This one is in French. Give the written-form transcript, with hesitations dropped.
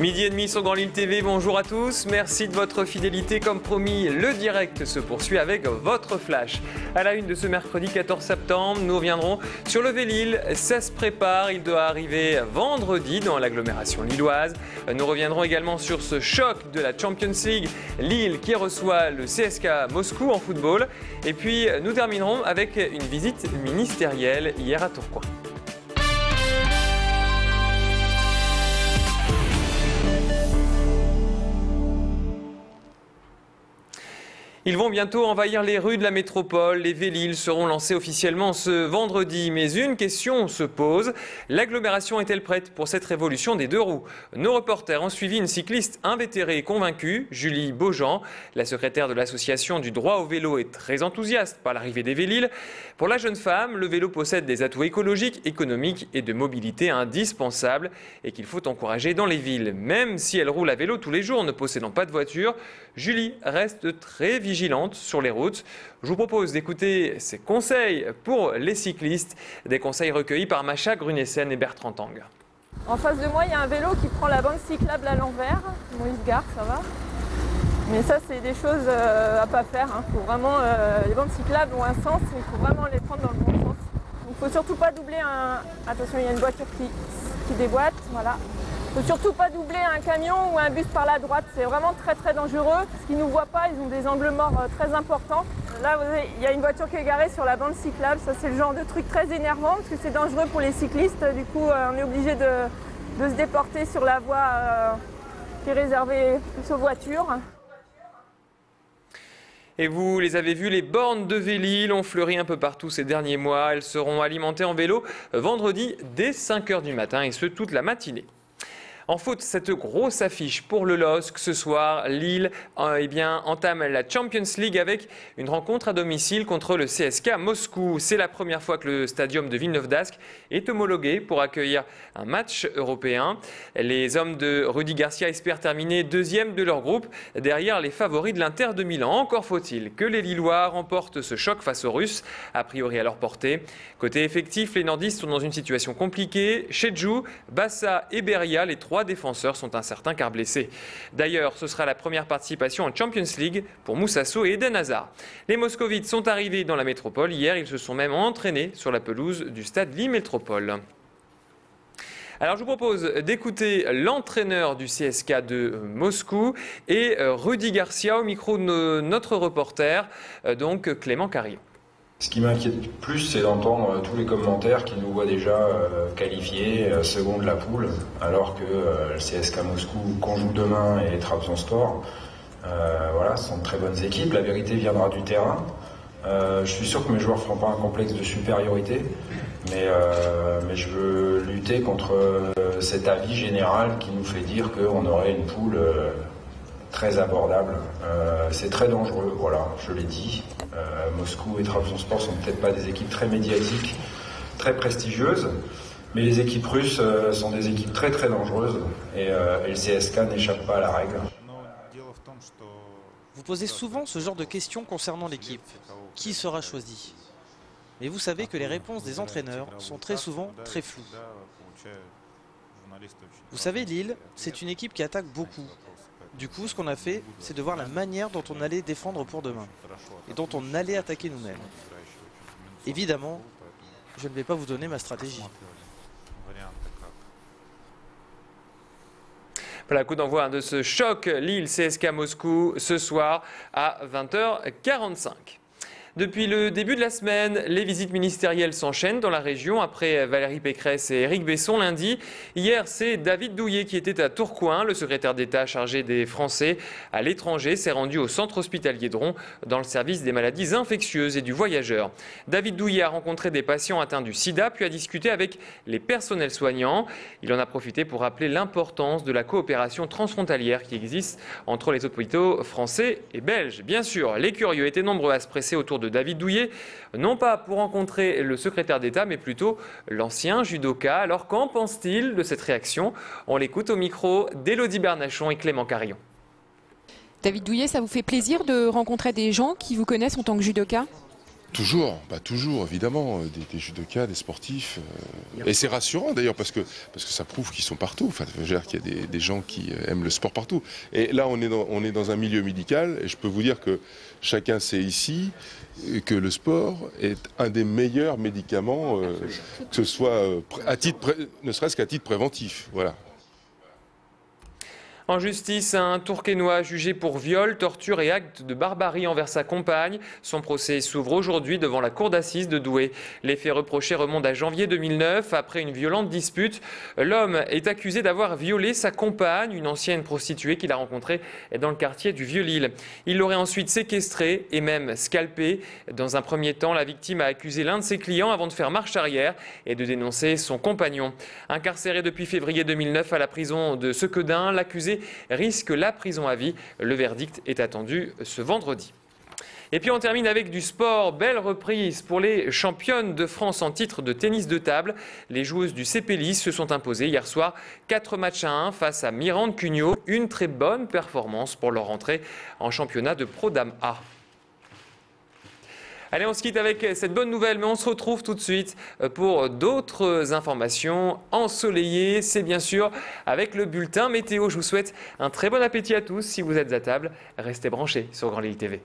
Midi et demi sur Grand Lille TV, bonjour à tous, merci de votre fidélité. Comme promis, le direct se poursuit avec votre flash. À la une de ce mercredi 14 septembre, nous reviendrons sur le Vélil. Ça se prépare, il doit arriver vendredi dans l'agglomération lilloise. Nous reviendrons également sur ce choc de la Champions League, Lille qui reçoit le CSKA Moscou en football. Et puis nous terminerons avec une visite ministérielle hier à Tourcoing. Ils vont bientôt envahir les rues de la métropole. Les Vélil seront lancés officiellement ce vendredi. Mais une question se pose. L'agglomération est-elle prête pour cette révolution des deux roues? Nos reporters ont suivi une cycliste invétérée et convaincue, Julie Beaujean. La secrétaire de l'association du droit au vélo est très enthousiaste par l'arrivée des Vélil. Pour la jeune femme, le vélo possède des atouts écologiques, économiques et de mobilité indispensables et qu'il faut encourager dans les villes. Même si elle roule à vélo tous les jours, ne possédant pas de voiture, Julie reste très vigilante sur les routes. Je vous propose d'écouter ses conseils pour les cyclistes, des conseils recueillis par Macha Grunessen et Bertrand Tang. En face de moi, il y a un vélo qui prend la bande cyclable à l'envers. Bon, il se gare, ça va. Mais ça, c'est des choses à pas faire. Faut vraiment, les bandes cyclables ont un sens, mais il faut vraiment les prendre dans le bon sens. Donc, il ne faut surtout pas doubler Attention, il y a une voiture qui déboîte, voilà. Il ne faut surtout pas doubler un camion ou un bus par la droite, c'est vraiment très très dangereux. Parce qu'ils ne nous voient pas, ils ont des angles morts très importants. Là, il y a une voiture qui est garée sur la bande cyclable, ça c'est le genre de truc très énervant parce que c'est dangereux pour les cyclistes. Du coup, on est obligé de se déporter sur la voie qui est réservée aux voitures. Et vous les avez vus, les bornes de Vélil ont fleuri un peu partout ces derniers mois. Elles seront alimentées en vélo vendredi dès 5 h du matin et ce toute la matinée. En foot, cette grosse affiche pour le LOSC ce soir, Lille entame la Champions League avec une rencontre à domicile contre le CSKA Moscou. C'est la première fois que le stadium de Villeneuve-d'Ascq est homologué pour accueillir un match européen. Les hommes de Rudy Garcia espèrent terminer deuxième de leur groupe derrière les favoris de l'Inter de Milan. Encore faut-il que les Lillois remportent ce choc face aux Russes, a priori à leur portée. Côté effectif, les nordistes sont dans une situation compliquée. Chedjou, Bassa et Beria, les trois défenseurs sont incertains car blessés. D'ailleurs, ce sera la première participation en Champions League pour Moussasso et Eden Hazard. Les Moscovites sont arrivés dans la métropole. Hier, ils se sont même entraînés sur la pelouse du stade Lille Métropole. Alors je vous propose d'écouter l'entraîneur du CSKA de Moscou et Rudy Garcia au micro de notre reporter, donc Clément Carillon. Ce qui m'inquiète plus, c'est d'entendre tous les commentaires qui nous voient déjà qualifiés second de la poule, alors que le CSKA Moscou qu'on joue demain et Trabzonspor, voilà, ce sont de très bonnes équipes. La vérité viendra du terrain. Je suis sûr que mes joueurs ne feront pas un complexe de supériorité, mais je veux lutter contre cet avis général qui nous fait dire qu'on aurait une poule très abordable. C'est très dangereux, voilà, je l'ai dit. Moscou et Trabzonspor sont peut-être pas des équipes très médiatiques, très prestigieuses, mais les équipes russes sont des équipes très très dangereuses et le CSKA n'échappe pas à la règle. Vous posez souvent ce genre de questions concernant l'équipe. Qui sera choisi? Mais vous savez que les réponses des entraîneurs sont très souvent très floues. Vous savez, Lille, c'est une équipe qui attaque beaucoup. Du coup, ce qu'on a fait, c'est de voir la manière dont on allait défendre pour demain et dont on allait attaquer nous-mêmes. Évidemment, je ne vais pas vous donner ma stratégie. Voilà, coup d'envoi de ce choc Lille-CSKA Moscou ce soir à 20h45. Depuis le début de la semaine, les visites ministérielles s'enchaînent dans la région après Valérie Pécresse et Éric Besson lundi. Hier, c'est David Douillet qui était à Tourcoing. Le secrétaire d'État chargé des Français à l'étranger s'est rendu au centre hospitalier de Ron dans le service des maladies infectieuses et du voyageur. David Douillet a rencontré des patients atteints du sida puis a discuté avec les personnels soignants. Il en a profité pour rappeler l'importance de la coopération transfrontalière qui existe entre les hôpitaux français et belges. Bien sûr, les curieux étaient nombreux à se presser autour de David Douillet, non pas pour rencontrer le secrétaire d'État, mais plutôt l'ancien judoka. Alors qu'en pense-t-il de cette réaction? On l'écoute au micro d'Élodie Bernachon et Clément Carillon. David Douillet, ça vous fait plaisir de rencontrer des gens qui vous connaissent en tant que judoka? Toujours, évidemment, des judokas, des sportifs. Et c'est rassurant d'ailleurs parce que ça prouve qu'ils sont partout. Enfin, je veux dire qu'il y a des gens qui aiment le sport partout. Et là, on est dans un milieu médical et je peux vous dire que chacun sait ici que le sport est un des meilleurs médicaments, que ce soit ne serait-ce qu'à titre préventif. Voilà. En justice, un Tourquenois jugé pour viol, torture et acte de barbarie envers sa compagne. Son procès s'ouvre aujourd'hui devant la cour d'assises de Douai. Les faits reprochés remontent à janvier 2009. Après une violente dispute, l'homme est accusé d'avoir violé sa compagne, une ancienne prostituée qu'il a rencontrée dans le quartier du Vieux-Lille. Il l'aurait ensuite séquestrée et même scalpée. Dans un premier temps, la victime a accusé l'un de ses clients avant de faire marche arrière et de dénoncer son compagnon. Incarcéré depuis février 2009 à la prison de Sequedin, l'accusé risque la prison à vie. Le verdict est attendu ce vendredi. Et puis on termine avec du sport. Belle reprise pour les championnes de France en titre de tennis de table. Les joueuses du CP se sont imposées hier soir 4-1 face à Mirande Cugnot. Une très bonne performance pour leur entrée en championnat de Pro Dame A. Allez, on se quitte avec cette bonne nouvelle, mais on se retrouve tout de suite pour d'autres informations ensoleillées. C'est bien sûr avec le bulletin météo. Je vous souhaite un très bon appétit à tous. Si vous êtes à table, restez branchés sur Grand Lille TV.